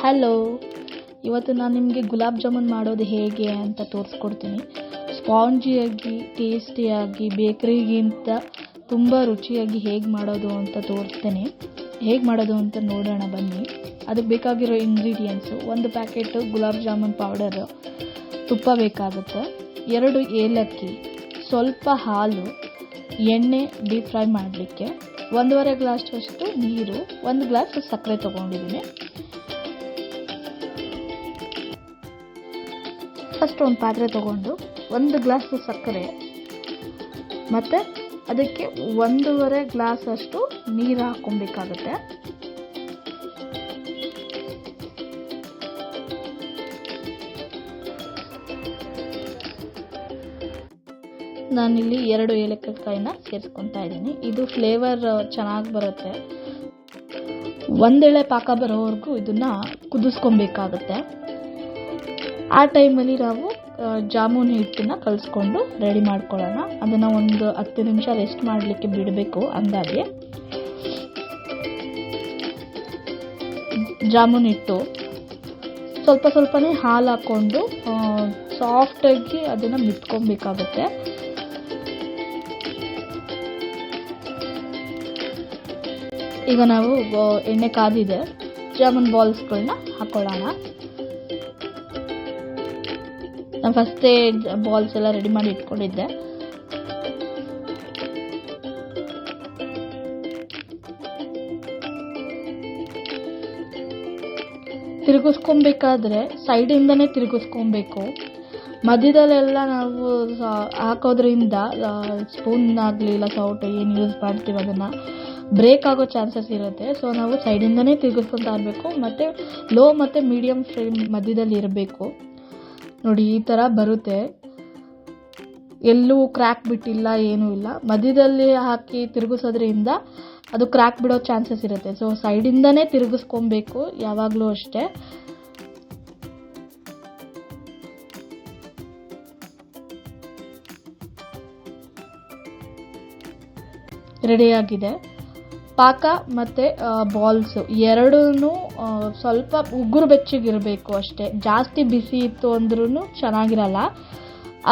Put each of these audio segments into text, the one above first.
Hello, ಇವತ್ತು ನಾನು ನಿಮಗೆ ಗುಲಾಬ್ ಜಾಮೂನ್ ಮಾಡೋದು ಹೇಗೆ ಅಂತ ತೋರಿಸ್ಕೊಡ್ತೀನಿ. ಸ್ಪಾಂಜಿಯಾಗಿ, ಟೇಸ್ಟಿಯಾಗಿ, ಬೇಕರಿಗಿಂತ ತುಂಬ ರುಚಿಯಾಗಿ ಹೇಗೆ ಮಾಡೋದು ಅಂತ ತೋರಿಸ್ತೀನಿ. ಹೇಗೆ ಮಾಡೋದು ಅಂತ ನೋಡೋಣ ಬನ್ನಿ. ಅದಕ್ಕೆ ಬೇಕಾಗಿರೋ ingredients: 1 packet gulab jamun powder, ತುಪ್ಪ ಬೇಕಾಗುತ್ತೆ, 2 ಏಲಕ್ಕಿ, ಸ್ವಲ್ಪ ಹಾಲು, ಎಣ್ಣೆ ಡೀಪ್ ಫ್ರೈ ಮಾಡಲಿಕ್ಕೆ, 1.5 ಗ್ಲಾಸಷ್ಟು ನೀರು, 1 ಗ್ಲಾಸ್ ಸಕ್ಕರೆ ತೊಗೊಂಡಿದ್ದೀನಿ. ಫಸ್ಟ್ ಒಂದು ಪಾತ್ರೆ ತೊಗೊಂಡು 1 ಗ್ಲಾಸ್ ಸಕ್ಕರೆ ಮತ್ತು ಅದಕ್ಕೆ 1.5 ಗ್ಲಾಸಷ್ಟು ನೀರು ಹಾಕ್ಕೊಬೇಕಾಗುತ್ತೆ. ನಾನಿಲ್ಲಿ 2 ಏಲಕ್ಕಾಯಿನ ಸೇರಿಸ್ಕೊತಾ ಇದ್ದೀನಿ. ಇದು ಫ್ಲೇವರ್ ಚೆನ್ನಾಗಿ ಬರುತ್ತೆ. 1 ಎಳೆ ಪಾಕ ಬರೋವರೆಗೂ ಇದನ್ನು ಕುದಿಸ್ಕೊಬೇಕಾಗುತ್ತೆ. ಆ ಟೈಮಲ್ಲಿ ನಾವು ಜಾಮೂನ್ ಹಿಟ್ಟನ್ನು ಕಲಿಸ್ಕೊಂಡು ರೆಡಿ ಮಾಡ್ಕೊಳ್ಳೋಣ. ಅದನ್ನು ಒಂದು 10 ನಿಮಿಷ ರೆಸ್ಟ್ ಮಾಡಲಿಕ್ಕೆ ಬಿಡಬೇಕು. ಅಂದಾಗೆ ಜಾಮೂನ್ ಹಿಟ್ಟು ಸ್ವಲ್ಪನೇ ಹಾಲು ಹಾಕ್ಕೊಂಡು ಸಾಫ್ಟಾಗಿ ಅದನ್ನು ಮಿಟ್ಕೊಬೇಕಾಗುತ್ತೆ. ಈಗ ನಾವು ಎಣ್ಣೆ ಕಾದಿದೆ, ಜಾಮೂನ್ ಬಾಲ್ಸ್ಗಳನ್ನ ಹಾಕ್ಕೊಳ್ಳೋಣ. ನಾನು ಫಸ್ಟೇ ಬಾಲ್ಸ್ ಎಲ್ಲ ರೆಡಿ ಮಾಡಿ ಇಟ್ಕೊಂಡಿದ್ದೆ. ತಿರುಗಿಸ್ಕೊಬೇಕಾದ್ರೆ ಸೈಡಿಂದನೇ ತಿರುಗಿಸ್ಕೊಬೇಕು. ಮಧ್ಯದಲ್ಲೆಲ್ಲ ನಾವು ಹಾಕೋದ್ರಿಂದ ಸ್ಪೂನ್ ಆಗಲಿ ಇಲ್ಲ ಸೌಟು ಏನು ಯೂಸ್ ಮಾಡ್ತೀವಿ ಅದನ್ನು ಬ್ರೇಕ್ ಆಗೋ ಚಾನ್ಸಸ್ ಇರುತ್ತೆ. ಸೊ ನಾವು ಸೈಡಿಂದನೇ ತಿರುಗಿಸ್ಕೊತಾ ಇರಬೇಕು ಮತ್ತು ಲೋ ಮತ್ತು ಮೀಡಿಯಮ್ ಫ್ಲೇಮ್ ಮಧ್ಯದಲ್ಲಿ ಇರಬೇಕು. ನೋಡಿ, ಈ ಥರ ಬರುತ್ತೆ. ಎಲ್ಲೂ ಕ್ರ್ಯಾಕ್ ಬಿಟ್ಟಿಲ್ಲ, ಏನೂ ಇಲ್ಲ. ಮಧ್ಯದಲ್ಲಿ ಹಾಕಿ ತಿರುಗಿಸೋದ್ರಿಂದ ಅದು ಕ್ರ್ಯಾಕ್ ಬಿಡೋ ಚಾನ್ಸಸ್ ಇರುತ್ತೆ. ಸೊ ಸೈಡಿಂದನೇ ತಿರುಗಿಸ್ಕೊಬೇಕು ಯಾವಾಗಲೂ ಅಷ್ಟೇ. ರೆಡಿಯಾಗಿದೆ. ಪಾಕ ಮತ್ತು ಬಾಲ್ಸು ಎರಡೂ ಸ್ವಲ್ಪ ಉಗುರು ಬೆಚ್ಚಗಿರಬೇಕು ಅಷ್ಟೇ. ಜಾಸ್ತಿ ಬಿಸಿ ಇತ್ತು ಅಂದ್ರೂ ಚೆನ್ನಾಗಿರಲ್ಲ.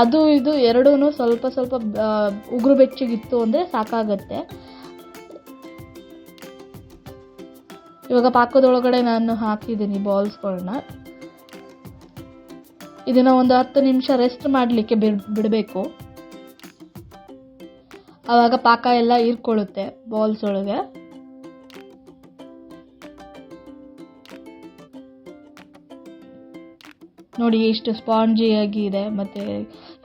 ಅದು ಇದು ಎರಡೂ ಸ್ವಲ್ಪ ಉಗುರು ಬೆಚ್ಚಗಿತ್ತು ಅಂದರೆ ಸಾಕಾಗತ್ತೆ. ಇವಾಗ ಪಾಕದೊಳಗಡೆ ನಾನು ಹಾಕಿದ್ದೀನಿ ಬಾಲ್ಸ್ಗಳನ್ನ. ಇದನ್ನು ಒಂದು 10 ನಿಮಿಷ ರೆಸ್ಟ್ ಮಾಡಲಿಕ್ಕೆ ಬಿಡಬೇಕು. ಆವಾಗ ಪಾಕ ಎಲ್ಲ ಹೀರ್ಕೊಳ್ಳುತ್ತೆ ಬಾಲ್ಸ್ ಒಳಗೆ. ನೋಡಿ ಎಷ್ಟು ಸ್ಪಾಂಜಿಯಾಗಿ ಇದೆ ಮತ್ತು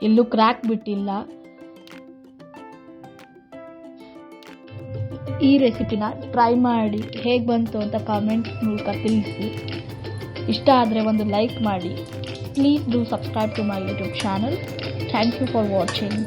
ಎಲ್ಲೂ ಕ್ರ್ಯಾಕ್ ಬಿಟ್ಟಿಲ್ಲ. ಈ ರೆಸಿಪಿನ ಟ್ರೈ ಮಾಡಿ ಹೇಗೆ ಬಂತು ಅಂತ ಕಾಮೆಂಟ್ಸ್ ಮೂಲಕ ತಿಳಿಸಿ. ಇಷ್ಟ ಆದರೆ ಒಂದು ಲೈಕ್ ಮಾಡಿ. Please do subscribe to my YouTube channel. Thank you for watching.